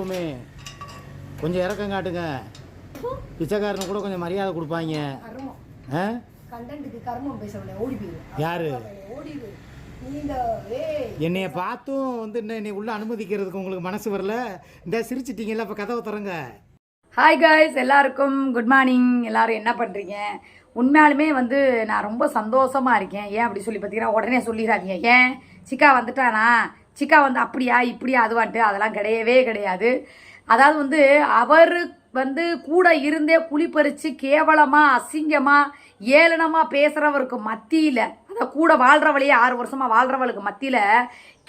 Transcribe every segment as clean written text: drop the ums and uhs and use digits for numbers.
தத்துவமே. கொஞ்சம் இறக்கம் காட்டுங்க. பிச்சைக்காரனு கூட கொஞ்சம் மரியாதை கொடுப்பாங்க. யாரு என்னைய பார்த்தும் வந்து என்னை உள்ள அனுமதிக்கிறதுக்கு உங்களுக்கு மனசு வரல. இந்த சிரிச்சிட்டீங்கல்ல, இப்போ கதவை திறங்க. ஹாய் காய்ஸ், எல்லாருக்கும் குட் மார்னிங். எல்லாரும் என்ன பண்ணுறீங்க? உண்மையாலுமே வந்து நான் ரொம்ப சந்தோஷமாக இருக்கேன். ஏன் அப்படி சொல்லி பார்த்தீங்கன்னா உடனே சொல்லிடாதீங்க. ஏன் சிக்கா வந்துட்டானா, சிக்கா வந்து அப்படியா இப்படியா அதுவான்ட்டு, அதெல்லாம் கிடையவே கிடையாது. அதாவது வந்து அவர் வந்து கூட இருந்தே குளிப்பறித்து கேவலமாக அசிங்கமாக ஏளனமாக பேசுகிறவருக்கு மத்தியில், அதை கூட வாழ்கிறவளையே 6 வருஷமாக வாழ்கிறவளுக்கு மத்தியில்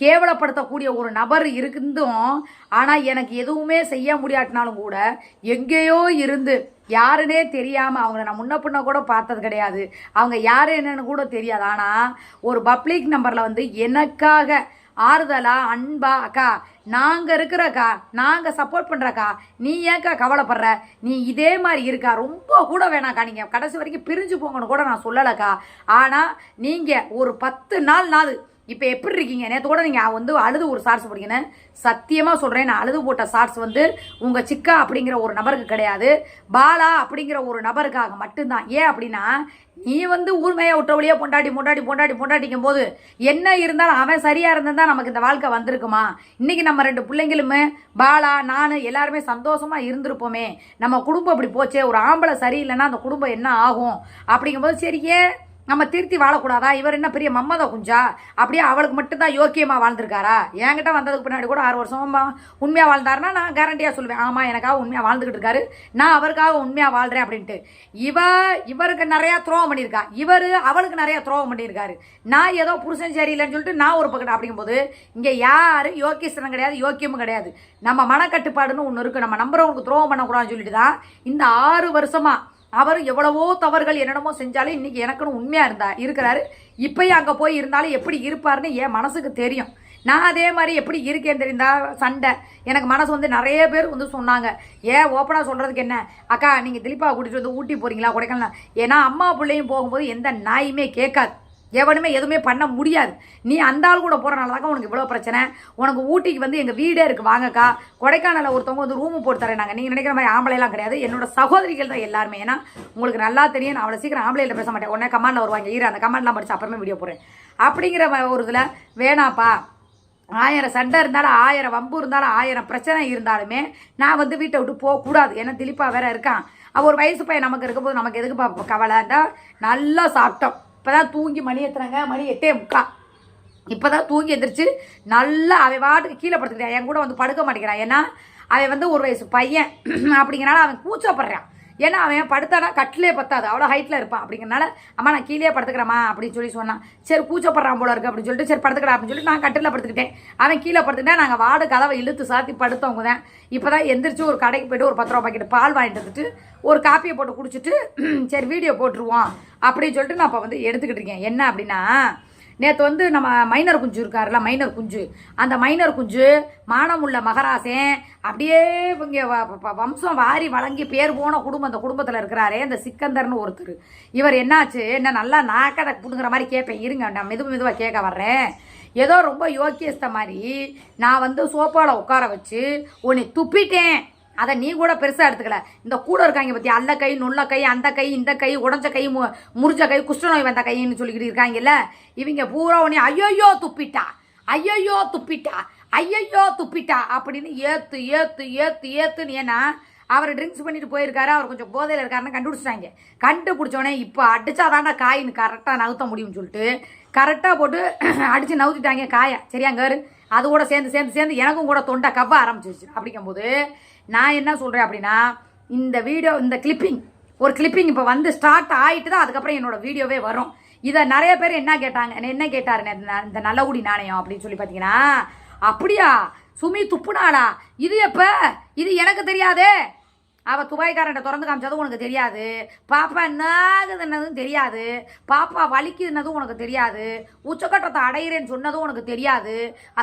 கேவலப்படுத்தக்கூடிய ஒரு நபர் இருந்தும், ஆனால் எனக்கு எதுவுமே செய்ய முடியாட்டினாலும் கூட எங்கேயோ இருந்து யாருன்னே தெரியாமல், அவங்கள நான் முன்ன பின்ன கூட பார்த்தது கிடையாது, அவங்க யார் என்னன்னு கூட தெரியாது, ஆனால் ஒரு பப்ளிக் நம்பரில் வந்து எனக்காக ஆறுதலா அன்பா, அக்கா நாங்கள் இருக்கிறக்கா, நாங்கள் சப்போர்ட் பண்ணுறக்கா, நீ ஏன்க்கா கவலைப்படுற, நீ இதே மாதிரி இருக்கா, ரொம்ப கூட வேணாக்கா, நீங்கள் கடைசி வரைக்கும் பிரிஞ்சு போங்கன்னு கூட நான் சொல்லலைக்கா. ஆனால் நீங்கள் ஒரு 10 நாள் இப்போ எப்படி இருக்கீங்க? நேற்று கூட நீங்கள் வந்து அழுது ஒரு ஷார்ட்ஸ் போட்டீங்கன்னு சத்தியமாக சொல்கிறேன். நான் அழுது போட்ட ஷார்ட்ஸ் வந்து உங்கள் சிக்கா அப்படிங்கிற ஒரு நபருக்கு கிடையாது, பாலா அப்படிங்கிற ஒரு நபருக்காக மட்டும்தான். ஏன் அப்படின்னா, நீ வந்து ஊர்மையை விட்டவழியே பொண்டாட்டிக்கும் போது என்ன இருந்தாலும் அவன் சரியாக இருந்தால் நமக்கு இந்த வாழ்க்கை வந்திருக்குமா? இன்றைக்கி நம்ம 2 பிள்ளைங்களுமே, பாலா நான் எல்லாருமே சந்தோஷமாக இருந்திருப்போமே. நம்ம குடும்பம் அப்படி போச்சே, ஒரு ஆம்பளை சரியில்லைன்னா அந்த குடும்பம் என்ன ஆகும்? அப்படிங்கும்போது சரியே நம்ம திருத்தி வாழக்கூடாதா? இவர் என்ன பெரிய மம்மத குஞ்சா? அப்படியே அவளுக்கு மட்டும்தான் யோக்கியமாக வாழ்ந்துருக்காரா? என்கிட்ட வந்ததுக்கு பின்னாடி கூட 6 வருஷமா உண்மையாக வாழ்ந்தாருன்னா நான் கேரண்டியாக சொல்லுவேன், ஆமாம் எனக்காக உண்மையாக வாழ்ந்துக்கிட்டு இருக்காரு, நான் அவருக்காக உண்மையாக வாழ்கிறேன் அப்படின்ட்டு. இவருக்கு நிறையா துரோகம் பண்ணியிருக்கா, இவர் அவளுக்கு நிறையா துரோகம் பண்ணியிருக்காரு. நான் ஏதோ புருஷன் சரியில்லைன்னு சொல்லிட்டு நான் ஒரு பக்கம் அப்படிங்கும்போது இங்கே யார் யோக்கியஸ்தனம் கிடையாது, யோக்கியமும் கிடையாது. நம்ம மனக்கட்டுப்பாடுன்னு ஒன்று இருக்குது. நம்ம நம்புறவங்களுக்கு துரோகம் பண்ணக்கூடாதுன்னு சொல்லிட்டு தான் இந்த 6 வருஷமாக அவர் எவ்வளவோ தவறுகள் என்னென்னமோ செஞ்சாலும் இன்றைக்கி எனக்குன்னு உண்மையாக இருக்கிறாரு. இப்போயும் அங்கே போய் இருந்தாலும் எப்படி இருப்பாருன்னு என் மனசுக்கு தெரியும். நான் அதே மாதிரி எப்படி இருக்கேன்னு தெரிந்தா சண்டை எனக்கு மனசு வந்து நிறைய பேர் வந்து சொன்னாங்க. ஏன் ஓப்பனாக சொல்கிறதுக்கு என்ன, அக்கா நீங்கள் திலீப்பாவை கூட்டிகிட்டு வந்து ஊட்டி போகிறீங்களா கொடைக்கானல்? ஏன்னா அம்மா பிள்ளையும் போகும்போது எந்த நாயுமே கேட்காது, எவனுமே எதுவுமே பண்ண முடியாது. நீ அந்த ஆள் கூட போகிறனால தாக்கா உனக்கு இவ்வளோ பிரச்சனை. உனக்கு ஊட்டிக்கு வந்து எங்கள் வீடே இருக்குது வாங்கக்கா, கொடைக்கானலில் ஒருத்தவங்க வந்து ரூமு போட்டு தரேன். நாங்கள் நீங்கள் நினைக்கிற மாதிரி ஆம்பளைலாம் கிடையாது, என்னோட சகோதரிகள் தான் எல்லாருமே. ஏன்னா உங்களுக்கு நல்லா தெரியும், நான் அவ்வளோ சீக்கிரம் ஆம்பளையில் பேச மாட்டேன். உடனே கமெண்டில் வருவாங்க, அந்த கமெண்ட்லாம் படித்து அப்புறமே வீடியோ போடுறேன் அப்படிங்கிற ஒரு இதில் வேணாப்பா. 1000 சண்டை இருந்தாலும் 1000 வம்பு இருந்தாலும் 1000 பிரச்சனை இருந்தாலுமே நான் வந்து வீட்டை விட்டு போகக்கூடாது. ஏன்னா திலீப்பா வேற இருக்கான். அவள் ஒரு வயசு பையன் நமக்கு இருக்கும்போது நமக்கு எதுக்கு கவலைண்டா? நல்லா சாப்பிட்டோம். இப்போ தான் தூங்கி மணி எத்துறாங்க, மணி 8:45. இப்போ தான் தூங்கி எந்திரிச்சு நல்லா அவன் வாட்டுக்கு கீழே படுத்துக்கிட்டான். என் கூட வந்து படுக்க மாட்டேங்கிறான். ஏன்னா அவன் வந்து ஒரு வயசு பையன் அப்படிங்கிறனால அவன் கூச்சப்படுறான். ஏன்னா அவன் படுத்தானா கட்டிலே பத்தாது, அவ்வளோ ஹைட்டில் இருப்பான். அப்படிங்கிறனால அம்மா நான் கீழே படுத்துக்கிறேம்மா அப்படின்னு சொல்லி சொன்னான். சரி கூச்சப்படுறான் போல இருக்கு அப்படின்னு சொல்லிட்டு சரி படுத்துக்கிறா அப்படின்னு சொல்லிட்டு நான் கட்டில் படுத்துக்கிட்டேன். அவன் கீழே படுத்துக்கிட்டேன். நாங்கள் வார்டு கதவை இழுத்து சாத்தி படுத்தவங்க தான். இப்போ தான் எந்திரிச்சு ஒரு கடைக்கு போய்ட்டு ஒரு 10 ரூபா பாக்கெட் பால் வாங்கிட்டு வந்துட்டு ஒரு காப்பியை போட்டு குடிச்சிட்டு சரி வீடியோ போட்டுருவோம் அப்படின்னு சொல்லிட்டு நான் இப்போ வந்து எடுத்துக்கிட்டு இருக்கேன். என்ன அப்படின்னா, நேற்று வந்து நம்ம மைனர் குஞ்சு இருக்காருல்ல, மைனர் குஞ்சு, அந்த மைனர் குஞ்சு மானமுள்ள மகராசன் அப்படியே இங்கே வம்சம் வாரி வழங்கி பேர் போன குடும்பம், அந்த குடும்பத்தில் இருக்கிறாரே இந்த சிக்கந்தர்னு ஒருத்தர். இவர் என்னாச்சு, என்ன நல்லா நாக்கடை புடுங்குற மாதிரி கேட்பேன், இருங்க நான் மெதுவாக கேட்க வர்றேன். ஏதோ ரொம்ப யோக்கியஸ்த மாதிரி நான் வந்து சோப்பாவில் உட்கார வச்சு உன்னை துப்பிட்டேன், அதை நீ கூட பெருசாக எடுத்துக்கல. இந்த கூட இருக்காங்க பற்றி அல்ல கை நுள்ள கை, அந்த கை இந்த கை, உடஞ்ச கை, முறிஞ்ச கை, குஷ்டநோய் வந்த கைன்னு சொல்லிக்கிட்டு இருக்காங்கல்ல, இவங்க பூரா உடனே ஐயோ துப்பிட்டா, ஐயோ துப்பிட்டா, ஐயோ துப்பிட்டா அப்படின்னு ஏத்துன்னு. ஏன்னா அவர் ட்ரிங்க்ஸ் பண்ணிட்டு போயிருக்காரு, அவர் கொஞ்சம் போதையில் இருக்காருன்னு கண்டுபிடிச்சிட்டாங்க. கண்டுபிடிச்சோடனே இப்போ அடித்தாதாண்டா காயின்னு கரெக்டாக நவுத்த முடியும்னு சொல்லிட்டு கரெக்டாக போட்டு அடித்து நவுத்திட்டாங்க காயை. சரியாங்காரு, அது கூட சேர்ந்து எனக்கும் கூட தொண்டை கவ்வ ஆரம்பிச்சிருச்சு. அப்படிங்கும்போது நான் என்ன சொல்கிறேன் அப்படின்னா, இந்த வீடியோ இந்த ஒரு கிளிப்பிங் இப்போ வந்து ஸ்டார்ட் ஆகிட்டு தான் அதுக்கப்புறம் என்னோட வீடியோவே வரும். இதை நிறைய பேர் என்ன கேட்டாரு இந்த நல்லகுடி நாணயம் அப்படின்னு சொல்லி பார்த்தீங்கன்னா, அப்படியா சுமி துப்புனாளா, இது எப்போ, இது எனக்கு தெரியாதே, அவள் துபாய்க்காரன்ட்ட திறந்து காமிச்சதும் உனக்கு தெரியாது, பாப்பா என்னாகுதுன்னதும் தெரியாது, பாப்பா வலிக்குதுன்னதும் உனக்கு தெரியாது, உச்சக்கட்டத்தை அடையிறேன்னு சொன்னதும் உனக்கு தெரியாது,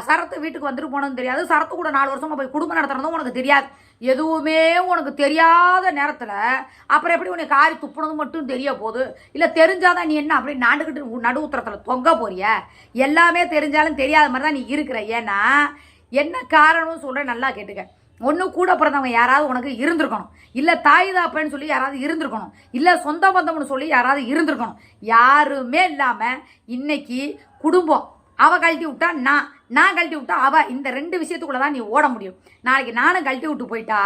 சரத்து வீட்டுக்கு வந்துட்டு போனதும் தெரியாது, சரத்து கூட 4 வருஷமா போய் குடும்பம் நடத்துறதும் உனக்கு தெரியாது. எதுவுமே உனக்கு தெரியாத நேரத்தில் அப்புறம் எப்படி உனக்கு காரி துப்புனது மட்டும் தெரிய போகுது? இல்லை தெரிஞ்சாதான் நீ என்ன அப்படி நாண்டுக்கிட்டு நடு உத்தரத்தில் தொங்க போறிய? எல்லாமே தெரிஞ்சாலும் தெரியாத மாதிரி தான் நீ இருக்கிற. ஏன்னா என்ன காரணம்னு சொல்கிறேன், நல்லா கேட்டுக்க. ஒன்று கூட பிறந்தவங்க யாராவது உனக்கு இருந்திருக்கணும், இல்லை தாய் தாப்பன்னு சொல்லி யாராவது இருந்திருக்கணும், இல்லை சொந்த பந்தம்னு சொல்லி யாராவது இருந்திருக்கணும். யாருமே இல்லாமல் இன்னைக்கு குடும்பம் அவ கழட்டி விட்டா நான் கழட்டி விட்டா அவ, இந்த 2 விஷயத்துக்குள்ள தான் நீ ஓட முடியும். நாளைக்கு நானும் கழட்டி விட்டு போயிட்டா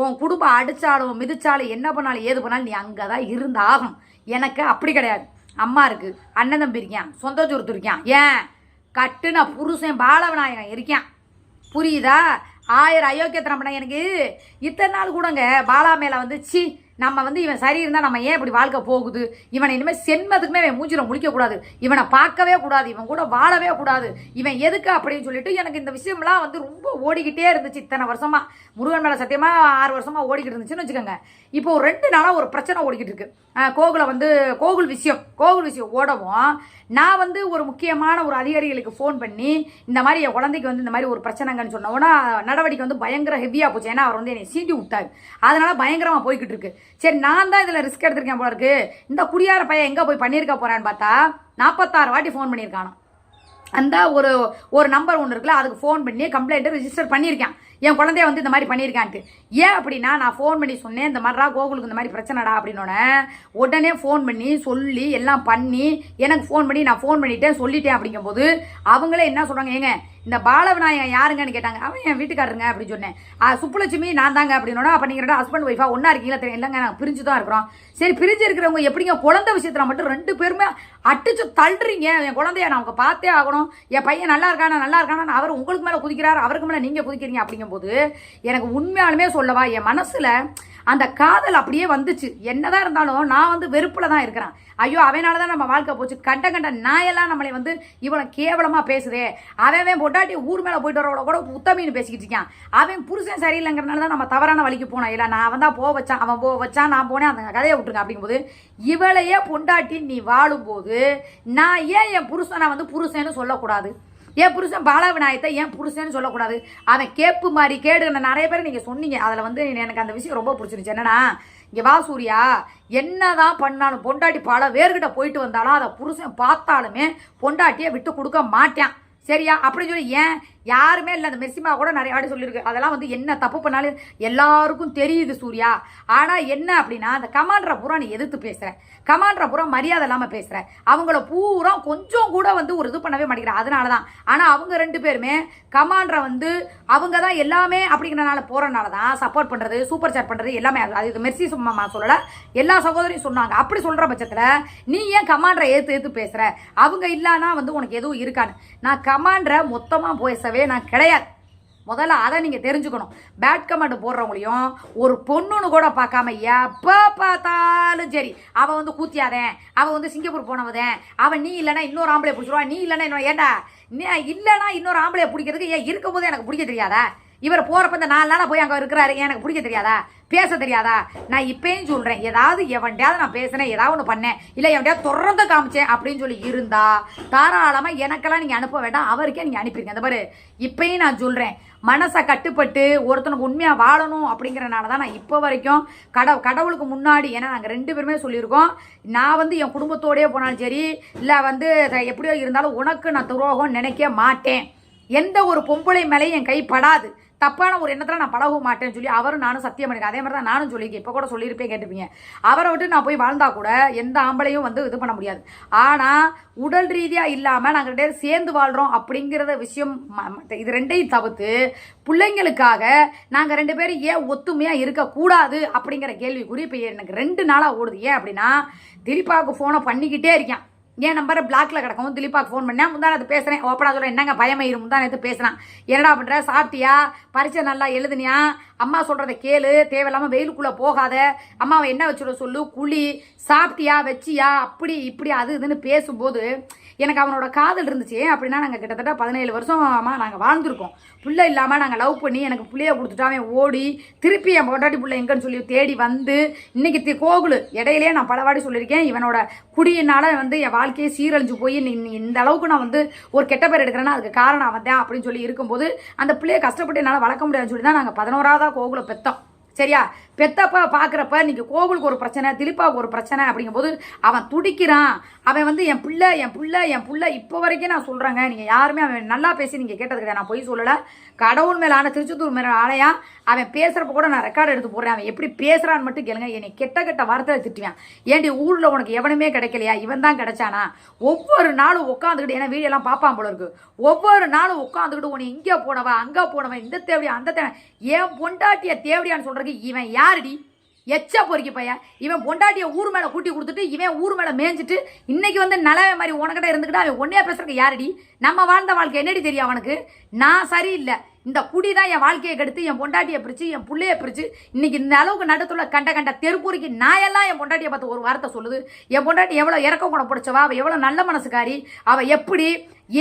உன் குடும்பம் அடித்தாலும் மிதிச்சாலும் என்ன பண்ணாலும் ஏது பண்ணாலும் நீ அங்கே தான் இருந்து ஆகணும். எனக்கு அப்படி கிடையாது. அம்மா இருக்கு, அண்ணன் தம்பி இருக்கான், சொந்த சொருத்து இருக்கான், ஏன் கட்டுன புருஷன் பாலவிநாயகன் இருக்கான், புரியுதா? 1000 அயோக்கியத்தனம் பண்ண எனக்கு இத்தனை நாள் கூடங்க பாலா மேலே வந்து சி நம்ம வந்து இவன் சரி இருந்தால் நம்ம ஏன் இப்படி வாழ்க்கை போகுது, இவனை இனிமேல் சென்மத்துக்குமே இவன் மூஞ்சில முழிக்கக்கூடாது, இவனை பார்க்கவே கூடாது, இவன் கூட வாழவே கூடாது, இவன் எதுக்கு அப்படின்னு சொல்லிட்டு எனக்கு இந்த விஷயம்லாம் வந்து ரொம்ப ஓடிக்கிட்டே இருந்துச்சு. இத்தனை வருஷமா முருகன் மேலே சத்தியமாக 6 வருஷமா ஓடிக்கிட்டு இருந்துச்சுன்னு வச்சுக்கோங்க. இப்போ ஒரு 2 நாளாக ஒரு பிரச்சனை ஓடிக்கிட்டு இருக்கு. கோகுல் விஷயம் ஓடவும் நான் வந்து ஒரு முக்கியமான ஒரு அதிகாரிகளுக்கு ஃபோன் பண்ணி இந்த மாதிரி என் குழந்தைக்கு வந்து இந்த மாதிரி ஒரு பிரச்சனைங்கன்னு சொன்னோன்னா நடவடிக்கை வந்து பயங்கர ஹெவியாக போச்சு. ஏன்னா அவர் வந்து என்னை சீண்டி விட்டாரு, அதனால பயங்கரமாக போய்கிட்டு இருக்கு. சரி நான் தான் இதில் ரிஸ்க் எடுத்திருக்கேன் போல இருக்கு. இந்த குடியார பையன் எங்கே போய் பண்ணியிருக்க போறான்னு பார்த்தா 46 வாட்டி ஃபோன் பண்ணியிருக்கானா. அந்த ஒரு நம்பர் ஒன்று இருக்குல்ல, அதுக்கு ஃபோன் பண்ணி கம்ப்ளைண்ட்டை ரிஜிஸ்டர் பண்ணியிருக்கேன். என் குழந்தைய வந்து இந்த மாதிரி பண்ணியிருக்கான்ட்டு. ஏன் அப்படின்னா நான் ஃபோன் பண்ணி சொன்னேன், இந்த மாதிரிடா கோகுலுக்கு இந்த மாதிரி பிரச்சனைடா அப்படின்னோடனே உடனே ஃபோன் பண்ணி சொல்லி எல்லாம் பண்ணி எனக்கு ஃபோன் பண்ணி நான் ஃபோன் பண்ணிட்டேன் சொல்லிட்டேன். அப்படிங்கும்போது அவங்களே என்ன சொல்கிறாங்க, ஏங்க இந்த பாலவிநாயகன் யாருங்கன்னு கேட்டாங்க. அவன் என் வீட்டுக்காரருங்க அப்படின்னு சொன்னேன். சுப்புலட்சுமி நான் தாங்க அப்படின்னோட, அப்போ நீங்கள் 2 ஹஸ்பண்ட் ஒய்ஃபா ஒன்றா இருக்கீங்களா தெரியும், இல்லைங்க நாங்கள் பிரிஞ்சு தான் இருக்கிறோம். சரி பிரிஞ்சு இருக்கிறவங்க எப்படிங்க குழந்தை விஷயத்தில் மட்டும் 2 பேருமே அடிச்சு தள்ளுறீங்க? என் குழந்தைய நான் அவங்க பார்த்தே ஆகணும், என் பையன் நல்லா இருக்கானா அவர் உங்களுக்கு மேலே குதிக்கிறார், அவருக்கு மேலே நீங்கள் குதிக்கிறீங்க. அப்படிங்கும்போது எனக்கு உண்மையாலுமே சொல்லவா என் மனசில் அந்த காதல் அப்படியே வந்துச்சு. என்னதான் இருந்தாலும் நான் வந்து வெறுப்புல தான் இருக்கிறேன். ஐயோ அவனால தான் நம்ம வாழ்க்கை போச்சு, கண்ட நாயெல்லாம் நம்மளை வந்து இவனை கேவலமா பேசுதே, அவன் பொட்டாட்டி ஊர் மேலே போயிட்டு வரவள கூட உத்தமின்னு பேசிக்கிட்டு இருக்கான், அவன் புருஷன் சரியில்லைங்கிறனால தான் நம்ம தவறான வழிக்கு போனோம். இல்லை நான் வந்தா அவன் வச்சான் நான் போனேன், அந்த கதையை விட்டுருங்க. அப்படிங்கும்போது இவளையே பொண்டாட்டி நீ வாழும்போது நான் ஏன் என் புருஷனை வந்து புருஷன்னு சொல்லக்கூடாது? என் புருஷன் பாலவிநாயகத்தை ஏன் புருஷன்னு சொல்லக்கூடாது? அவன் கேப்பு மாதிரி கேடுங்க நிறைய பேர் நீங்கள் சொன்னீங்க. அதில் வந்து எனக்கு அந்த விஷயம் ரொம்ப பிடிச்சிருச்சு. என்னன்னா இங்கே வா சூர்யா, என்னதான் பண்ணாலும் பொண்டாட்டி பல வேர்கிட்ட போயிட்டு வந்தாலும் அதை புருஷன் பார்த்தாலுமே பொண்டாட்டியை விட்டு கொடுக்க மாட்டான். சரியா? அப்படின்னு சொல்லி ஏன் யாருமே இல்லை. அந்த மெர்சிமா கூட நிறைய வாட்டி சொல்லியிருக்கு. அதெல்லாம் வந்து என்ன தப்பு பண்ணாலும் எல்லாருக்கும் தெரியுது சூர்யா. ஆனால் என்ன அப்படின்னா அந்த கமாண்டரை பூரா நீ எதிர்த்து பேசுகிற, கமாண்டரை பூரா மரியாதை இல்லாமல் பேசுகிற, அவங்கள பூரா கொஞ்சம் கூட வந்து ஒரு இது பண்ணவே மாட்டேங்கிற. அதனால தான். ஆனால் அவங்க 2 பேருமே கமாண்டரை வந்து அவங்க தான் எல்லாமே அப்படிங்கிறனால போகிறனால தான் சப்போர்ட் பண்ணுறது, சூப்பர் சாட் பண்ணுறது எல்லாமே. அது மெர்சி சும்மா சொல்லலை, எல்லா சகோதரியும் சொன்னாங்க. அப்படி சொல்கிற பட்சத்தில் நீ ஏன் கமாண்டரை ஏற்று பேசுகிற? அவங்க இல்லைன்னா வந்து உனக்கு எதுவும் இருக்கான்னு. நான் கமாண்டரை மொத்தமாக பேசவே நான் கிடையாது. முதல்ல அதை நீங்கள் தெரிஞ்சுக்கணும். பேட் கமெண்ட் போடுறவங்களையும் ஒரு பொண்ணுன்னு கூட பார்க்காம எப்போ பார்த்தாலும் சரி அவன் வந்து கூத்தியாதேன், அவன் வந்து சிங்கப்பூர் போனவதேன், அவன் நீ இல்லைன்னா இன்னொரு ஆம்பளை பிடிச்சிருவான், நீ இல்லைன்னா இன்னொரு ஏண்டா இல்லைன்னா இன்னொரு ஆம்பளையை பிடிக்கிறதுக்கு ஏன் இருக்கும்போது எனக்கு பிடிக்க தெரியாதா? இவர் போகிறப்ப இந்த 4 நாளாக போய் அங்கே இருக்கிறாரு, எனக்கு பிடிக்க தெரியாதா? பேச தெரியாதா? நான் இப்பயும் சொல்கிறேன், ஏதாவது எவன்டையாவது நான் பேசுனேன், ஏதாவது ஒன்று பண்ணேன், இல்லை எவன்டையாவது தொடர்ந்து காமிச்சேன் அப்படின்னு சொல்லி இருந்தா தாராளமாக எனக்கெல்லாம் நீங்கள் அனுப்ப வேண்டாம், அவருக்கே நீங்கள் அனுப்பிடுங்க. அந்த மாதிரி இப்பயும் நான் சொல்கிறேன், மனசை கட்டுப்பட்டு ஒருத்தனுக்கு உண்மையாக வாழணும் அப்படிங்கிறனால தான் நான் இப்போ வரைக்கும் கடவுளுக்கு முன்னாடி, ஏன்னா நாங்கள் 2 பேருமே சொல்லியிருக்கோம், நான் வந்து என் குடும்பத்தோடயே போனாலும் சரி, இல்லை வந்து எப்படியோ இருந்தாலும் உனக்கு நான் துரோகம் நினைக்க மாட்டேன். எந்த ஒரு பொம்பளை மேலேயும் என் கை படாது, தப்பான ஒரு எண்ணத்தில் நான் பழக மாட்டேன்னு சொல்லி அவரும் நானும் சத்தியம் பண்ணிருக்கேன். அதே மாதிரி தான் நானும் சொல்லியிருக்கேன். இப்போ கூட சொல்லியிருப்பேன், கேட்டுப்பீங்க. அவரை விட்டு நான் போய் வாழ்ந்தா கூட எந்த ஆம்பளையும் வந்து இது பண்ண முடியாது. ஆனால் உடல் ரீதியாக இல்லாமல் நாங்கள் 2 பேரும் சேர்ந்து வாழ்கிறோம் அப்படிங்கிறத விஷயம், இது 2ஐயும் தவிர்த்து பிள்ளைங்களுக்காக நாங்கள் 2 பேரும் ஏன் ஒத்துமையாக இருக்கக்கூடாது அப்படிங்கிற கேள்விக்குறி இப்போ எனக்கு 2 நாளாக ஓடுது. ஏன் அப்படின்னா திலீபாவுக்கு ஃபோனை பண்ணிக்கிட்டே இருக்கேன். என் நம்பரை பிளாக்ல கிடக்கும். திலீபாக்கு ஃபோன் பண்ணேன், முந்தானத்து பேசுகிறேன், ஓப்பனா சொல்ல என்னங்க பயமயிரும், முந்தானத்து பேசுகிறான், என்னடா பண்ணுற, சாப்பிட்டியா, பரீட்சை நல்லா எழுதுனியா, அம்மா சொல்கிறத கேளு, தேவையில்லாமல் வெயிலுக்குள்ளே போகாத, அம்மாவை என்ன வச்சுட சொல்லு, குழி, சாப்பிட்டியா வச்சியா, அப்படி இப்படி அது இதுன்னு பேசும்போது எனக்கு அவனோட காதல் இருந்துச்சு. அப்படின்னா நாங்கள் கிட்டத்தட்ட 17 வருஷமா நாங்கள் வாழ்ந்துருக்கோம். பிள்ளை இல்லாமல் நாங்கள் லவ் பண்ணி எனக்கு பிள்ளைய கொடுத்துட்டு அவன் ஓடி திருப்பி என் பொண்டாட்டி பிள்ளை எங்கன்னு சொல்லி தேடி வந்து இன்னைக்கு கோகுல் இடையிலே நான் பலவாடி சொல்லியிருக்கேன், இவனோட குடியினால வந்து என் வாழ்க்கையை சீரழிஞ்சு போய் இந்த அளவுக்கு நான் வந்து ஒரு கெட்ட பேர் எடுக்கிறேன்னா அதுக்கு காரணம் அவன் தான் அப்படின்னு சொல்லி இருக்கும்போது அந்த பிள்ளையை கஷ்டப்பட்டு என்னால் வளர்க்க முடியாதுன்னு சொல்லி தான் நாங்கள் 11ஆவதா கோகுலை பெற்றோம். சரியா? பெத்தப்பா பார்க்குறப்ப நீங்கள் கோகுலுக்கு ஒரு பிரச்சனை, திலீப்பாவுக்கு ஒரு பிரச்சனை அப்படிங்கும்போது அவன் துடிக்கிறான். அவன் வந்து என் பிள்ளை இப்போ வரைக்கும் நான் சொல்கிறேங்க. நீங்கள் யாருமே அவன் நல்லா பேசி நீங்கள் கேட்டது கிடையாது. நான் போய் சொல்லலை. கடவுள் மேலே ஆன திருச்செந்தூர் மேலே ஆலையா அவன் பேசுகிறப்ப கூட நான் ரெக்கார்டு எடுத்து போடுறேன். அவன் எப்படி பேசுகிறான்னு மட்டும் கேளுங்க. என்னை கெட்ட வார்த்தையை திட்டுவேன். ஏன்டி ஊரில் உனக்கு எவனுமே கிடைக்கலையா? இவன் தான் கிடைச்சானா? ஒவ்வொரு நாளும் உட்காந்துக்கிட்டு ஏன்னா வீடியோலாம் பார்ப்பான் போல இருக்கு. ஒவ்வொரு நாளும் உட்காந்துக்கிட்டு உன்னை இங்கே போனவா அங்கே போனவன் இந்த தேவடியா அந்த தேவை ஏன் பொண்டாட்டிய தேவடியான்னு சொல்கிறதுக்கு இவன் யாருடி? எச்சா பொறுக்கி பையன். இவன் பொண்டாட்டியை ஊர் மேலே கூட்டி கொடுத்துட்டு இவன் ஊர் மேலே மேய்ஞ்சிட்டு இன்னைக்கு வந்து நலவே மாதிரி உனக்கிட்ட இருந்துக்கிட்டு அவன் ஒன்னையா பேசுறதுக்கு யாருடி? நம்ம வாழ்ந்த வாழ்க்கை என்னடி தெரியும் அவனுக்கு? நான் சரியில்லை. இந்த குடி தான் என் வாழ்க்கையை கெடுத்து என் பொண்டாட்டியை பிரித்து என் பிள்ளைய பிரித்து இன்னைக்கு இந்த அளவுக்கு நடுத்துல கண்ட தெருப்பூரிக்கு நாயெல்லாம் என் பொண்டாட்டியை பார்த்து ஒரு வார்த்தை சொல்லுது. என் பொண்டாட்டி எவ்வளோ இறக்க குணம் பிடிச்சவா, அவள் எவ்வளோ நல்ல மனசுக்காரி, அவள் எப்படி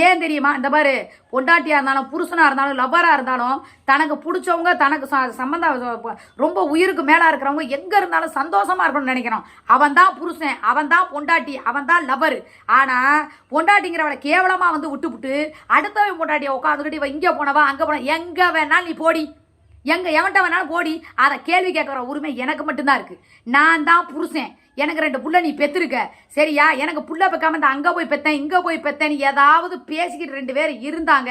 ஏன் தெரியுமா? இந்த மாதிரி பொண்டாட்டியாக இருந்தாலும் புருஷனாக இருந்தாலும் லவ்வராக இருந்தாலும் தனக்கு பிடிச்சவங்க தனக்கு சம்மந்தம் ரொம்ப உயிருக்கு மேலே இருக்கிறவங்க எங்கே இருந்தாலும் சந்தோஷமாக இருக்கணும்னு நினைக்கிறோம். அவன் தான் புருஷன், அவன் தான் பொண்டாட்டி, அவன் தான் லவ்வர். ஆனால் பொண்டாட்டிங்கிறவளை கேவலமாக வந்து விட்டுவிட்டு அடுத்தவன் பொண்டாட்டியை உட்காந்துக்கிட்டு இவன் இங்கே போனவா அங்கே போன எங்கே வேணாலும் நீ போடி, எவன்ட்ட வேணாலும் போடி. அதை கேள்வி கேட்குற உரிமை எனக்கு மட்டும்தான் இருக்குது. நான் தான் புருஷன், எனக்கு 2 புள்ள நீ பெற்றிருக்க சரியா? எனக்கு புள்ள பெக்காம இந்த அங்கே போய் பெத்தேன் இங்கே போய் பெத்தேன்னு ஏதாவது பேசிக்கிட்டு 2 பேர் இருந்தாங்க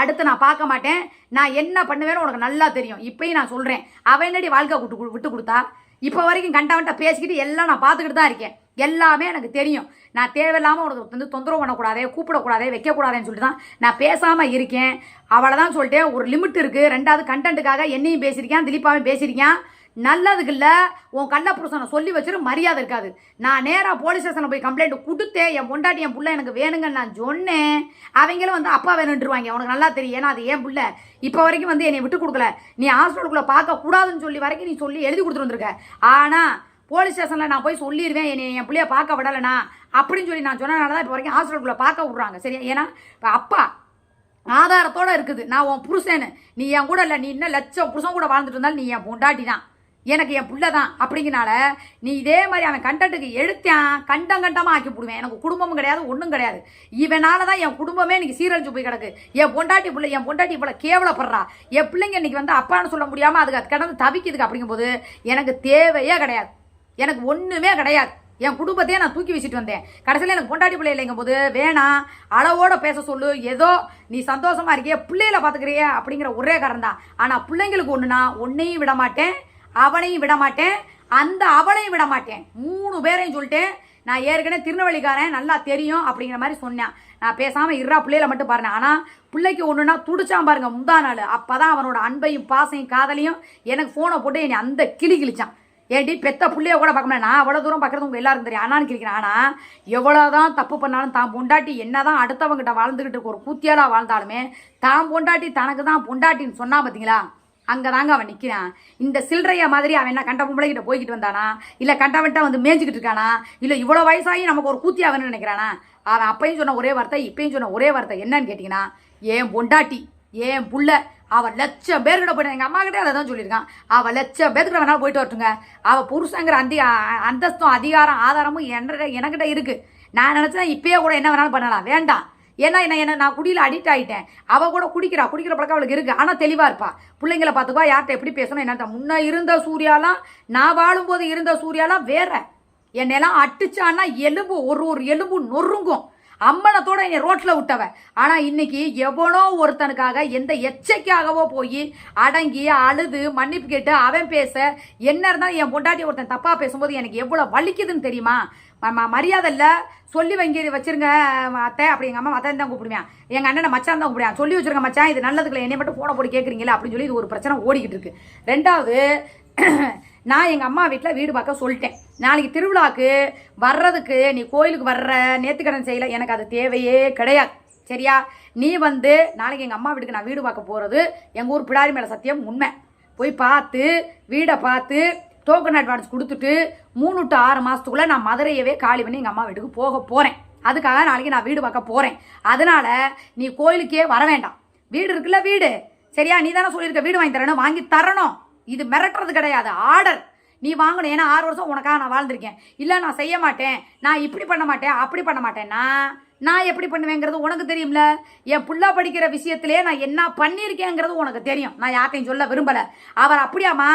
அடுத்து நான் பார்க்க மாட்டேன். நான் என்ன பண்ணுவேன்னு உனக்கு நல்லா தெரியும். இப்பயும் நான் சொல்கிறேன். அவன் என்னடி வாழ்க்கை விட்டு கொடுத்தா? இப்போ வரைக்கும் கண்டவன்ட்ட பேசிக்கிட்டு எல்லாம் நான் பார்த்துக்கிட்டு தான் இருக்கேன். எல்லாமே எனக்கு தெரியும். நான் தேவையில்லாமல் உனக்கு வந்து தொந்தரவு பண்ணக்கூடாதே, கூப்பிடக்கூடாதே, வைக்கக்கூடாதுன்னு சொல்லிட்டு தான் நான் பேசாமல் இருக்கேன். அவளை தான் சொல்லிட்டேன். ஒரு லிமிட் இருக்குது. 2வது கண்டென்ட்டுக்காக என்னையும் பேசியிருக்கேன், திலீப்பாவையும் பேசியிருக்கேன். நல்லதுக்கு இல்லை. உன் கள்ள புருஷனை சொல்லி வச்சிரு, மரியாதை இருக்காது. நான் நேராக போலீஸ் ஸ்டேஷனில் போய் கம்ப்ளைண்ட் கொடுத்தேன். என் பொண்டாட்டி என் புள்ள எனக்கு வேணுங்கன்னு நான் சொன்னேன். அவங்களும் வந்து அப்பா வேணுன்ட்டுருவாங்க. உனக்கு நல்லா தெரியும். ஏன்னா அது ஏன் புள்ள இப்போ வரைக்கும் வந்து என்னை விட்டு கொடுக்கல. நீ ஹாஸ்பிட்டலுக்குள்ளே பார்க்கக்கூடாதுன்னு சொல்லி வரைக்கும் நீ சொல்லி எழுதி கொடுத்துட்டு வந்திருக்க. ஆனால் போலீஸ் ஸ்டேஷனில் நான் போய் சொல்லிடுவேன் என்னை என் பிள்ளைய பார்க்க விடலைண்ணா அப்படின்னு சொல்லி நான் சொன்னனால தான் இப்போ வரைக்கும் ஹாஸ்பிட்டலுக்குள்ளே பார்க்க விட்றாங்க. சரியா? ஏன்னா இப்போ அப்பா ஆதாரத்தோடு இருக்குது. நான் உன் புருஷன்னு, நீ என் கூட இல்லை, நீ இன்னும் லட்சம் புருஷன் கூட வாழ்ந்துட்டு இருந்தாலும் நீ என் பொண்டாட்டி தான், எனக்கு என் புள்ள தான். அப்படிங்கனால நீ இதே மாதிரி அவன் கண்டென்ட்டுக்கு எடுத்தான் கண்டமாக ஆக்கி போடுவேன். எனக்கு குடும்பமும் கிடையாது, ஒன்றும் கிடையாது. இவனால தான் என் குடும்பமே இன்னைக்கு சீரழிஞ்சு போய் கிடக்கு. என் பொண்டாட்டி இவ்வளோ கேவலப்படுறா. என் பிள்ளைங்க இன்னைக்கு வந்து அப்பான்னு சொல்ல முடியாமல் அதுக்கு அது கிடந்து தவிக்குதுக்கு. அப்படிங்கும்போது எனக்கு தேவையே கிடையாது, எனக்கு ஒன்றுமே கிடையாது. என் குடும்பத்தையே நான் தூக்கி வச்சுட்டு வந்தேன். கடைசியில் எனக்கு பொண்டாட்டி பிள்ளை இல்லைங்கும் போது வேணாம், அளவோட பேச சொல்லு. ஏதோ நீ சந்தோஷமா இருக்கிய, பிள்ளைகளை பார்த்துக்கிறிய அப்படிங்கிற ஒரே காரணம் தான். ஆனால் பிள்ளைங்களுக்கு ஒன்றுனா ஒன்னையும் விட மாட்டேன், அவனையும் விட மாட்டேன், அந்த அவளையும் விட மாட்டேன். 3 பேரையும் சொல்லிட்டேன். நான் ஏற்கனவே திருநெல்வேலிக்காரன் நல்லா தெரியும் அப்படிங்கிற மாதிரி சொன்னேன். நான் பேசாமல் இருறா பிள்ளைகளை மட்டும் பாருங்க. ஆனால் பிள்ளைக்கு ஒன்றுனா துடிச்சான் பாருங்க முந்தா நாள். அப்போ தான் அவனோட அன்பையும் பாசையும் காதலையும் எனக்கு ஃபோனை போட்டு என்னை அந்த கிழிச்சான். ஏன்டி பெத்த பிள்ளைய கூட பார்க்க முடியாது. நான் அவ்வளோ தூரம் பார்க்குறது உங்கள் எல்லாருக்கும் தெரியும். ஆனான்னு கேட்குறேன். ஆனால் எவ்வளோதான் தப்பு பண்ணாலும் தான் பொண்டாட்டி என்ன தான் அடுத்தவங்கிட்ட வாழ்ந்துக்கிட்டு இருக்க ஒரு கூத்தியாலாக வாழ்ந்தாலுமே தான் பொண்டாட்டி தனக்கு தான் பொண்டாட்டின்னு சொன்னா பார்த்தீங்களா, அங்கே தாங்க அவன் நிற்கிறான். இந்த சில்லறைய மாதிரி அவன் என்ன கண்ட பொம்பளைகிட்ட போய்கிட்டு வந்தானா, இல்லை கண்டவன்ட்ட வந்து மேய்ஞ்சிக்கிட்டு இருக்கானா, இல்லை இவ்வளோ வயசாகி நமக்கு ஒரு கூத்தி அவன்னு நினைக்கிறானா? அவன் அப்பையும் சொன்ன ஒரே வார்த்தை இப்பயும் சொன்ன ஒரே வார்த்தை என்னன்னு கேட்டிங்கன்னா, ஏன் பொண்டாட்டி ஏன் புள்ள அவள் லட்சம் பேர்கிட்ட போயிட்டு எங்கள் அம்மா கிட்டே அதை தான் சொல்லியிருக்கான். அவள் லட்சம் பேர்கிட்ட வேணாலும் போயிட்டு வரட்டுங்க. அவள் புருஷங்கிற அந்தஸ்தும் அதிகாரம் ஆதாரமும் எனக்கிட்ட இருக்குது. நான் நினச்சேன் இப்பயே கூட என்ன வேணாலும் பண்ணலாம். வேண்டாம். ஏன்னா என்ன நான் குடியில் அடிக்ட் ஆகிட்டேன். அவள் கூட குடிக்கிற பழக்கம் அவளுக்கு இருக்குது. ஆனால் தெளிவாக இருப்பா. பிள்ளைங்களை பார்த்துக்குவா, யார்கிட்ட எப்படி பேசணும் என்னட்ட. முன்ன இருந்த சூர்யாலாம், நான் வாழும்போது இருந்த சூர்யாலாம் வேற. என்னெல்லாம் அடிச்சான்னா எலும்பு ஒரு எலும்பு நொறுங்கும். அம்மனத்தோட என்னை ரோட்டில் விட்டவ. ஆனால் இன்னைக்கு எவனோ ஒருத்தனுக்காக எந்த எச்சைக்காகவோ போய் அடங்கி அழுது மன்னிப்பு கேட்டு அவன் பேச என்ன இருந்தாலும் என் பொண்டாட்டி ஒருத்தன் தப்பாக பேசும்போது எனக்கு எவ்வளோ வலிக்குதுன்னு தெரியுமா? மரியாதை இல்லை சொல்லி வச்சிருங்க அத்தை. அப்படி எங்கள் அம்மா அத்தை தான் கூப்பிடுவேன், எங்கள் அண்ணனை மச்சான் தான் கூப்பிடுவேன். சொல்லி வச்சிருங்க மச்சான், இது நல்லதுக்குள்ள என்னை மட்டும் போன போட்டு கேட்குறீங்களா அப்படின்னு சொல்லி இது ஒரு பிரச்சனை ஓடிக்கிட்டு இருக்கு. 2வது நான் எங்கள் அம்மா வீட்டில் வீடு பார்க்க சொல்லிட்டேன். நாளைக்கு திருவிழாவுக்கு வர்றதுக்கு நீ கோயிலுக்கு வர்ற நேர்த்திக்கடன் செய்யலை, எனக்கு அது தேவையே கிடையாது. சரியா? நீ வந்து நாளைக்கு எங்கள் அம்மா வீட்டுக்கு நான் வீடு பார்க்க போகிறது எங்கள் ஊர் பிடாரி மேலே சத்தியம் உண்மை. போய் பார்த்து வீடை பார்த்து டோக்கன் அட்வான்ஸ் கொடுத்துட்டு 3 to 6 மாதத்துக்குள்ளே நான் மதுரையவே காலி பண்ணி எங்கள் அம்மா வீட்டுக்கு போக போகிறேன். அதுக்காக நாளைக்கு நான் வீடு பார்க்க போகிறேன். அதனால் நீ கோயிலுக்கே வர வேண்டாம். வீடு இருக்குல்ல வீடு, சரியா? நீ தானே சொல்லியிருக்க வீடு வாங்கி தரணும். இது மிரட்டுறது கிடையாது, ஆர்டர். நீ வாங்கணும். ஏன்னா 6 வருஷம் உனக்காக நான் வாழ்ந்திருக்கேன். இல்லை நான் செய்ய மாட்டேன், நான் இப்படி பண்ண மாட்டேன் அப்படி பண்ண மாட்டேன்னா நான் எப்படி பண்ணுவேங்கிறது உனக்கு தெரியும்ல. என் புள்ள படிக்கிற விஷயத்திலே நான் என்ன பண்ணியிருக்கேங்கிறது உனக்கு தெரியும். நான் யார்ட்டையும் சொல்ல விரும்பலை. அவர் அப்படியாம்மா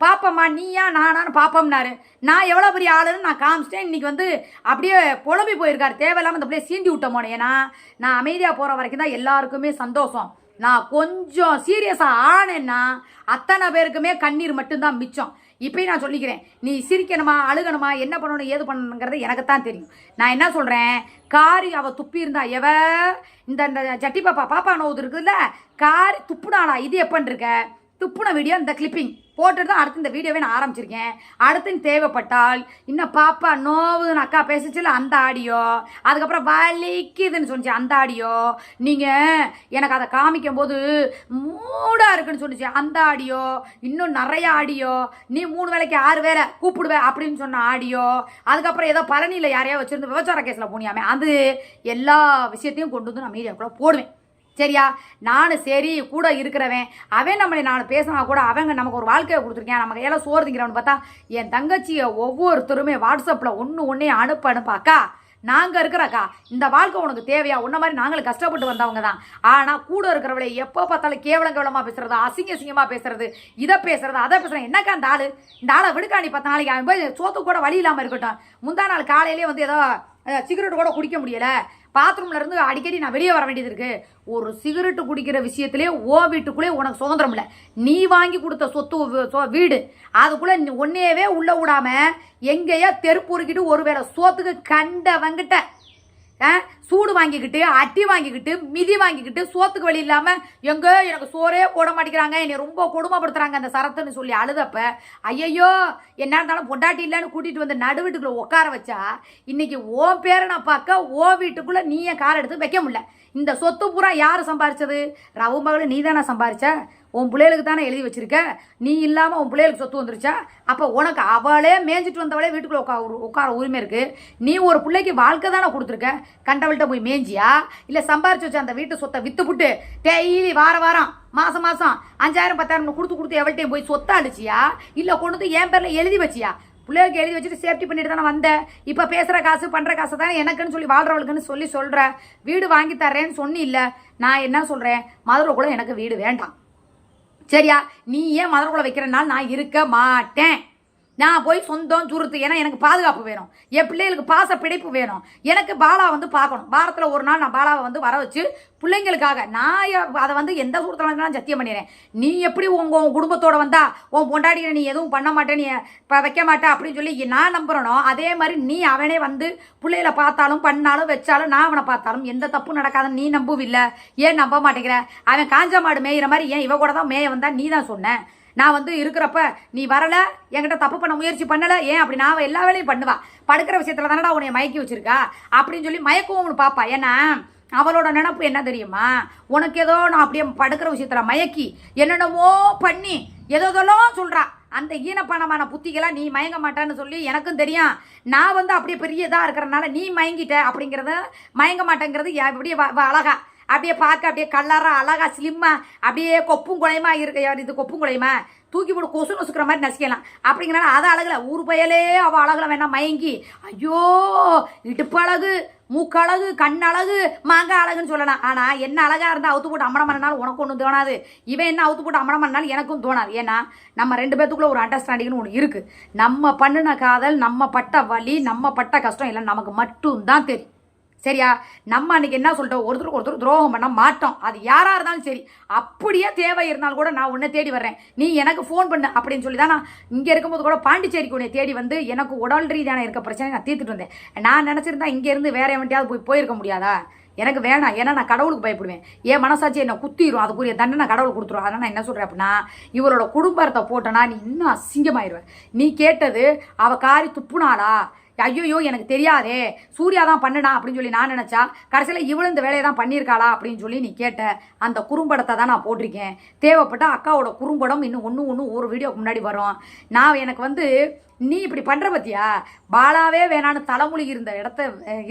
பாப்பம்மா நீயா நானான்னு பாப்பம்னாரு. நான் எவ்வளோ பெரிய ஆளுன்னு நான் காமிச்சிட்டேன். இன்னைக்கு வந்து அப்படியே புலம்பி போயிருக்காரு. தேவையில்லாமல் இந்த பிள்ளைய சீண்டி விட்டோமோனே. ஏன்னா நான் அமைதியாக போகிற வரைக்கும் தான் எல்லாருக்குமே சந்தோஷம். நான் கொஞ்சம் சீரியஸாக ஆனேன்னா அத்தனை பேருக்குமே கண்ணீர் மட்டும்தான் மிச்சம். இப்பயும் நான் சொல்லிக்கிறேன், நீ சிரிக்கணுமா அழுகணுமா என்ன பண்ணணும் ஏது பண்ணணுங்கிறது எனக்கு தான் தெரியும். நான் என்ன சொல்கிறேன், காரி அவள் துப்பி இருந்தா இந்த ஜட்டி பாப்பா நோது இருக்குதுல்ல, காரி துப்புனாளா இது எப்பன்னு இருக்க துப்புன வீடியோ இந்த கிளிப்பிங் போட்டுட்டு தான் அடுத்து இந்த வீடியோவே நான் ஆரம்பிச்சிருக்கேன். அடுத்து தேவைப்பட்டால் இன்னும் பாப்பா நோவுன்னு அக்கா பேசிச்சுல அந்த ஆடியோ, அதுக்கப்புறம் வலிக்குதுன்னு சொன்னிச்சு அந்த ஆடியோ, நீங்கள் எனக்கு அதை காமிக்கும் போது மூடாக இருக்குன்னு சொன்னிச்சு அந்த ஆடியோ, இன்னும் நிறைய ஆடியோ, நீ 3 வேளைக்கு 6 வேளை கூப்பிடுவேன் அப்படின்னு சொன்ன ஆடியோ, அதுக்கப்புறம் ஏதோ பழனியில் யாரையோ வச்சுருந்து விபச்சார கேஸில் போனியாமே, அது எல்லா விஷயத்தையும் கொண்டு வந்து நான் மீடியாக்குள்ளே போடுவேன். சரியா? நானும் சரி கூட இருக்கிறவன் அவன் நம்மளை நான் பேசினா கூட அவங்க நமக்கு ஒரு வாழ்க்கையை கொடுத்துருக்கேன், நமக்கு எல்லாம் சோறு திங்கிறவனு பார்த்தா என் தங்கச்சியை ஒவ்வொருத்தருமே வாட்ஸ்அப்பில் ஒன்று அனுப்ப அக்கா நாங்கள் இருக்கிறக்கா இந்த வாழ்க்கை உனக்கு தேவையா, உன்ன மாதிரி நாங்களும் கஷ்டப்பட்டு வந்தவங்க தான். ஆனால் கூட இருக்கிறவளை எப்போ பார்த்தாலும் கேவலமாக பேசுறது, அசிங்கமாக பேசுறது, இதை பேசுறது அதை பேசுகிறேன். என்னக்கா இந்த ஆளை விடுக்கா, நீ 10 நாளைக்கு அவன் போய் சோத்துக்கு கூட வழி இல்லாமல் இருக்கட்டும். முந்தா நாள் காலையிலே வந்து ஏதோ சிகரெட் கூட குடிக்க முடியலை, பாத்ரூம்ல இருந்து அடிக்கடி நான் வெளியே வர வேண்டியது இருக்கு. ஒரு சிகரெட்டு குடிக்கிற விஷயத்திலே ஓ வீட்டுக்குள்ளே உனக்கு சுதந்திரம் இல்லை. நீ வாங்கி கொடுத்த சொத்து வீடு அதுக்குள்ள ஒன்னேவே உள்ள விடாம எங்கேயோ தெருப்பூருக்கிட்டு ஒருவேளை சோத்துக்கு கண்டவங்கிட்ட சூடு வாங்கிக்கிட்டு அட்டி வாங்கிக்கிட்டு மிதி வாங்கிக்கிட்டு சோத்துக்கு வழி இல்லாமல் எங்கே எனக்கு சோறே போட மாட்டேங்கிறாங்க, என்னை ரொம்ப கொடுமைப்படுத்துறாங்க அந்த சரத்துன்னு சொல்லி அழுதப்ப ஐயையோ என்ன இருந்தாலும் பொண்டாட்டி இல்லைன்னு கூட்டிகிட்டு வந்து நடு வீட்டுக்குள்ளே உட்கார வச்சா இன்னைக்கு ஓ பேரை நான் பார்க்க ஓ வீட்டுக்குள்ளே நீ என் கார் எடுத்து வைக்க முடியல. இந்த சொத்து பூரா யார் சம்பாரிச்சது? ரவு மகள் நீ தானே சம்பாரிச்ச, உன் பிள்ளைகளுக்கு தானே எழுதி வச்சிருக்க. நீ இல்லாமல் உன் பிள்ளைகளுக்கு சொத்து வந்துருச்சா? அப்போ உனக்கு அவளே மேய்ஞ்சிட்டு வந்தவளே வீட்டுக்குள்ளே உட்கார உரிமை இருக்கு. நீ ஒரு பிள்ளைக்கு வாழ்க்கை தானே கொடுத்துருக்க, கண்டவள்கிட்ட போய் மேய்ஞ்சியா இல்லை சம்பாரிச்சு வச்ச அந்த வீட்டு சொத்தை வித்துப்புட்டு டெய்லி வாரம் மாதம் 5000 10,000 கொடுத்து எவள்கிட்டையும் போய் சொத்தை அழிச்சியா இல்லை கொண்டு வந்து என் பேரில் எழுதி வச்சியா? பிள்ளைகளுக்கு எழுதி வச்சுட்டு சேஃப்டி பண்ணிட்டு தானே வந்தேன். இப்போ பேசுகிற காசு பண்ணுற காசு தான் எனக்குன்னு சொல்லி வாழ்கிறவளுக்குன்னு சொல்கிற. வீடு வாங்கி தர்றேன்னு சொன்னி இல்லை. நான் என்ன சொல்கிறேன், மதுரைக்குள்ள எனக்கு வீடு வேண்டாம். சரியா? நீ ஏன் மதுரைக்குள்ள வைக்கிறனால நான் இருக்க மாட்டேன். நான் போய் சொந்தம் சுருத்து, ஏன்னா எனக்கு பாதுகாப்பு வேணும், என் பிள்ளைகளுக்கு பாச பிடிப்பு வேணும். எனக்கு பாலா வந்து பார்க்கணும். வாரத்தில் ஒரு நாள் நான் பாலாவை வந்து வர வச்சு பிள்ளைங்களுக்காக நான் அதை வந்து எந்த சூரத்தில் நான் சத்தியம் பண்ணிடுறேன். நீ எப்படி உன் குடும்பத்தோடு வந்தா உன் பொண்டாடியை நீ எதுவும் பண்ண மாட்டேன், நீ இப்போ வைக்க மாட்டேன் அப்படின்னு சொல்லி நான் நம்புறனோ அதே மாதிரி நீ அவனே வந்து பிள்ளைகளை பார்த்தாலும் பண்ணாலும் வச்சாலும் நான் அவனை பார்த்தாலும் எந்த தப்பும் நடக்காதுன்னு நீ நம்புவில்லை. ஏன் நம்ப மாட்டேங்கிற? அவன் காஞ்ச மாடு மேயிற மாதிரி ஏன் இவ கூட தான் மேய வந்தா நீ தான் சொன்ன. நான் வந்து இருக்கிறப்ப நீ வரலை, என்கிட்ட தப்பு பண்ண முயற்சி பண்ணலை, ஏன் அப்படி நான் எல்லா வேலையும் பண்ணுவா, படுக்கிற விஷயத்தில் தானடா உன்னை மயக்கி வச்சிருக்கா அப்படின்னு சொல்லி மயக்கவும் பாப்பா. ஏன்னா அவளோட நினப்பு என்ன தெரியுமா, உனக்கு ஏதோ நான் அப்படியே படுக்கிற விஷயத்தில் மயக்கி என்னென்னமோ பண்ணி ஏதோதெல்லாம் சொல்கிறா. அந்த ஈனப்பணமான புத்திகளாக நீ மயங்க மாட்டான்னு சொல்லி எனக்கும் தெரியும். நான் வந்து அப்படியே பெரிய இதாக இருக்கிறனால நீ மயங்கிட்ட அப்படிங்கிறத மயங்க மாட்டேங்கிறது அப்படியே அழகா அப்படியே பார்க்க அப்படியே கல்லறா அழகா ஸ்லிம்மா அப்படியே கொப்பும் குலையுமா இருக்க. இது கொப்பும் குலையுமா தூக்கி போட்டு கொசு நொசுக்கிற மாதிரி நசிக்கலாம் அப்படிங்கிறனால அதை அழகுல ஊர் பயலே அவள் அழகுல வேணா மயங்கி ஐயோ இடுப்பு அழகு மூக்கழகு கண்ணழகு மாங்காய் அழகுன்னு சொல்லலாம். ஆனால் என்ன அழகாக இருந்தால் அவுத்து போட்டு அம்மனம் பண்ணனாலும் உனக்கு ஒன்றும் தோணாது, இவன் என்ன அவுத்து போட்டு அம்மனம் பண்ணாலும் எனக்கும் தோணாது. ஏன்னா நம்ம 2 பேத்துக்குள்ள ஒரு அண்டர்ஸ்டாண்டிங்னு ஒன்று இருக்குது. நம்ம பண்ணின காதல், நம்ம பட்ட வலி, நம்ம பட்ட கஷ்டம் எல்லாம் நமக்கு மட்டும்தான் தெரியும். சரியா? நம்ம அன்னைக்கு என்ன சொல்லிட்டோம், ஒருத்தருக்கு துரோகம் பண்ண மாட்டோம். அது யாரா இருந்தாலும் சரி, அப்படியே தேவை இருந்தாலும் கூட நான் உன்னை தேடி வர்றேன், நீ எனக்கு ஃபோன் பண்ணு அப்படின்னு சொல்லி தான் நான் இங்கே இருக்கும்போது கூட பாண்டிச்சேரிக்கு உன்னை தேடி வந்து எனக்கு உடல் ரீதியான இருக்க பிரச்சனை நான் தீர்த்துட்டு வந்தேன். நான் நினச்சிருந்தா இங்கேருந்து வேற எவன்ட்டையாவது போயிருக்க முடியாதா? எனக்கு வேணாம். ஏன்னா நான் கடவுளுக்கு பயப்படுவேன். என் மனசாட்சி என்னை குத்திரும், அதுக்குரிய தண்டனை கடவுள் கொடுத்துரும். அதனால் நான் என்ன சொல்கிறேன் அப்படின்னா, இவரோட குடும்பத்தை போட்டோன்னா நீ இன்னும் அசிங்கமாயிருவேன். நீ கேட்டது அவள் காரி துப்புனாளா, ஐயோ எனக்கு தெரியாதே சூர்யா தான் பண்ணுனா அப்படின்னு சொல்லி நான் நினச்சா கடைசியில் இவளும் இந்த வேலையை தான் பண்ணியிருக்காளா அப்படின்னு சொல்லி நீ கேட்ட அந்த குறும்படத்தை தான் நான் போட்டிருக்கேன். தேவைப்பட்ட அக்காவோட குறும்படம் இன்னும் ஒன்று ஒரு வீடியோக்கு முன்னாடி வரும். நான் எனக்கு வந்து நீ இப்படி பண்ணுற பத்தியா, பாலாவே வேணான்னு தலைமொழி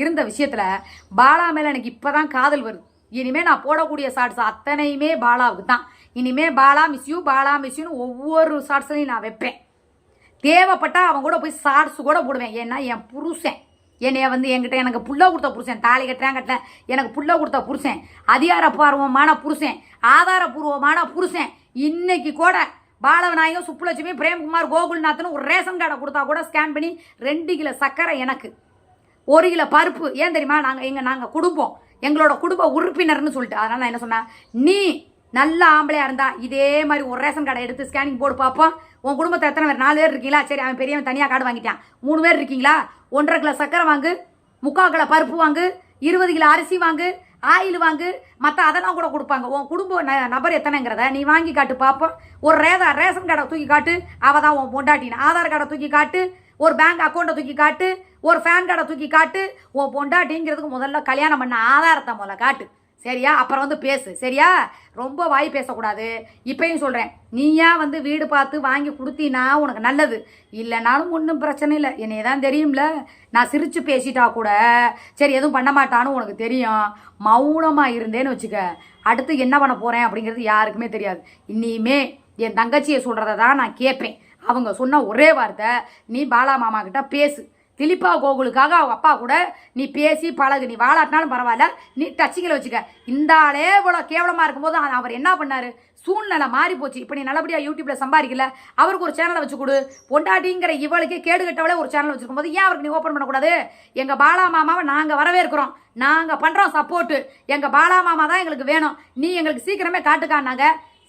இருந்த விஷயத்தில் பாலா மேலே எனக்கு இப்போ தான் காதல் வருது. இனிமேல் நான் போடக்கூடிய ஷார்ட்ஸ் அத்தனையுமே பாலாவுக்கு தான். இனிமேல் பாலா மிஸ்யூன்னு ஒவ்வொரு ஷார்ட்ஸ்லையும் நான் வைப்பேன். தேவைப்பட்டா அவன் கூட போய் ஷார்ட்ஸ் கூட போடுவேன். ஏன்னா என் புருஷன் என்னைய வந்து என்கிட்ட எனக்கு புள்ள கொடுத்த புருஷன், தாலி கட்டுறேன் எனக்கு புள்ள கொடுத்த புருஷன், அதிகாரப்பூர்வமான புருஷன், ஆதாரபூர்வமான புருஷன். இன்னைக்கு கூட பாலவநாயகம், சுப்புலட்சுமி, பிரேம்குமார், கோகுல்நாத்னு ஒரு ரேஷன் கார்டை கொடுத்தா கூட ஸ்கேன் பண்ணி 2 கிலோ சர்க்கரை எனக்கு, 1 கிலோ பருப்பு. ஏன் தெரியுமா? நாங்கள் குடும்பம், எங்களோட குடும்ப உறுப்பினர்னு சொல்லிட்டு. அதனால் நான் என்ன சொன்னேன், நீ நல்ல ஆம்பளையாக இருந்தா இதே மாதிரி ஒரு ரேஷன் கார்டை எடுத்து ஸ்கேனிங் போடு பார்ப்போம். உன் குடும்பத்தை எத்தனை பேர்? 4 பேர் இருக்கீங்களா? சரி, அவன் பெரியவன் தனியாக கார்டு வாங்கிட்டான். 3 பேர் இருக்கீங்களா? 1.5 கிலோ சர்க்கரை வாங்கு, 3/4 கிலோ பருப்பு வாங்கு, 20 கிலோ அரிசி வாங்கு, ஆயில் வாங்கு, மற்ற அதெல்லாம் கூட கொடுப்பாங்க. உன் குடும்ப நபர் எத்தனைங்கிறத நீ வாங்கி காட்டு பார்ப்போம். ஒரு ரேஷன் கார்டை தூக்கி காட்டு, அவள் தான் உன் பொண்டாட்டின்னு. ஆதார் கார்டை தூக்கி காட்டு, ஒரு பேங்க் அக்கௌண்ட்டை தூக்கி காட்டு, ஒரு ஃபேன் கார்டை தூக்கி காட்டு. உன் பொண்டாட்டிங்கிறதுக்கு முதல்ல கல்யாணம் பண்ண ஆதாரத்தை முதல்ல காட்டு, சரியா? அப்புறம் வந்து பேசு, சரியா? ரொம்ப வாய் பேசக்கூடாது. இப்பயும் சொல்கிறேன், நீயா வந்து வீடு பார்த்து வாங்கி கொடுத்தீன்னா உனக்கு நல்லது. இல்லைனாலும் ஒன்றும் பிரச்சனை இல்லை, என்னைய தான் தெரியும்ல. நான் சிரித்து பேசிட்டா கூட சரி எதுவும் பண்ண மாட்டான்னு உனக்கு தெரியும். மௌனமாக இருந்தேன்னு வச்சுக்க, அடுத்து என்ன பண்ண போகிறேன் அப்படிங்கிறது யாருக்குமே தெரியாது. இனிமே என் தங்கச்சியை சொல்கிறத தான் நான் கேட்பேன். அவங்க சொன்ன ஒரே வார்த்தை, நீ பாலா மாமா கிட்ட பேசு. திலீபா கோகுலுக்காக அவங்க அப்பா கூட நீ பேசி பழகு. நீ வாழாட்டினாலும் பரவாயில்ல, நீ டச்சிக்கில் வச்சுக்க. இந்த ஆளே இவ்வளோ கேவலமாக இருக்கும்போது அவர் என்ன பண்ணார்? சூழ்நிலை மாறி போச்சு. இப்போ நீ நல்லபடியாக யூடியூப்பில் சம்பாதிக்கல, அவருக்கு ஒரு சேனலை வச்சு கொடு. பொண்டாட்டிங்கிற இவளுக்கே கேடு கட்டவளே ஒரு சேனல் வச்சுருக்கும் போது ஏன் அவருக்கு நீ ஓப்பன் பண்ணக்கூடாது? எங்கள் பாலா மாமாவை நாங்கள் வரவேற்கிறோம், நாங்கள் பண்ணுறோம் சப்போர்ட்டு. எங்கள் பாலா மாமா தான் எங்களுக்கு வேணும். நீ எங்களுக்கு சீக்கிரமே காட்டுக்கானாங்க.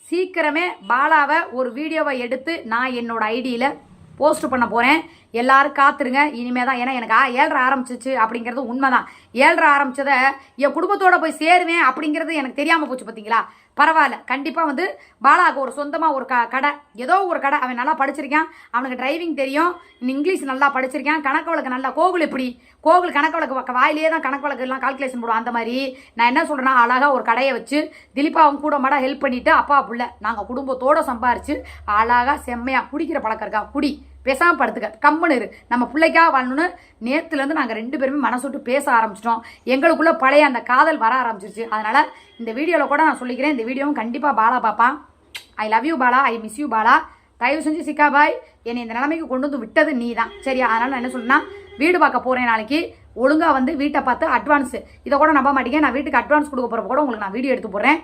சீக்கிரமே பாலாவை ஒரு வீடியோவை எடுத்து நான் என்னோட ஐடியில் போஸ்ட் பண்ண போகிறேன். எல்லாரும் காத்துருங்க. இனிமே தான், ஏன்னா எனக்கு 7:30 ஆரம்பிச்சிச்சு அப்படிங்கிறது உண்மை தான். 7:30 ஆரம்பித்ததை என் குடும்பத்தோடு போய் சேருவேன் அப்படிங்கிறது எனக்கு தெரியாமல் போச்சு. பார்த்தீங்களா? பரவாயில்ல. கண்டிப்பாக வந்து பாலாவுக்கு ஒரு சொந்தமாக ஒரு கடை, ஏதோ ஒரு கடை. அவன் நல்லா படிச்சிருக்கான், அவனுக்கு டிரைவிங் தெரியும், இங்கிலீஷ் நல்லா படிச்சிருக்கான், கணக்கு வழக்கு நல்லா. கோகுல் எப்படி? கோகுல் கணக்கு வழக்கு வாயிலே தான் கணக்கு வழக்கு எல்லாம் கால்குலேஷன் போடுவோம். அந்த மாதிரி நான் என்ன சொல்கிறேன்னா, அழகாக ஒரு கடையை வச்சு திலீபாவும் கூட மாட ஹெல்ப் பண்ணிவிட்டு அப்பா பிள்ளை நாங்கள் குடும்பத்தோடு சம்பாரிச்சு அழகாக செம்மையாக குடிக்கிற பழக்கம் இருக்கா, குடி, பேசாமல் படுத்துக்க, கம்முன்னு இரு. நம்ம பிள்ளைக்காக வாழணும்னு நேற்றுலேருந்து நாங்கள் 2 பேருமே மனசு விட்டு பேச ஆரம்பிச்சிட்டோம். எங்களுக்குள்ளே பழைய அந்த காதல் வர ஆரம்பிச்சிருச்சு. அதனால் இந்த வீடியோவில் கூட நான் சொல்லிக்கிறேன், இந்த வீடியோவும் கண்டிப்பாக பாலா பாப்பான். I love you Bala, I miss you Bala. தயவு செஞ்சு சிக்கா பாய், என்னை இந்த நிலைமைக்கு கொண்டு வந்து விட்டது நீ தான், சரியா? அதனால் நான் என்ன சொன்னேன்னா, வீடு பார்க்க போகிறேன் நாளைக்கு. ஒழுங்காக வந்து வீட்டை பார்த்து அட்வான்ஸு, இதை கூட நம்ப மாட்டேங்க, நான் வீட்டுக்கு அட்வான்ஸ் கொடுக்க போகிறப்ப கூட உங்களுக்கு நான் வீடியோ எடுத்து போடுறேன்.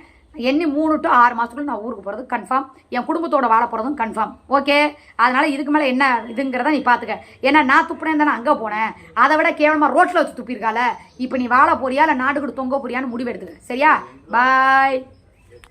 எண்ணி 3 to 6 மாதத்துக்குள்ள நான் ஊருக்கு போகிறது கன்ஃபார்ம். என் குடும்பத்தோட வாழ போகிறதும் கன்ஃபார்ம். ஓகே? அதனால் இதுக்கு மேலே என்ன இதுங்கிறத நீ பார்த்துக்க. ஏன்னா நான் துப்புனேன் தானே அங்கே போனேன், அதை விட கேவலமாக ரோட்டில் வச்சு துப்பியிருக்கால. இப்போ நீ வாழ போறியா இல்லை நாட்டுக்கு தொங்க போறியான்னு முடிவு எடுத்துக்க, சரியா? பாய்.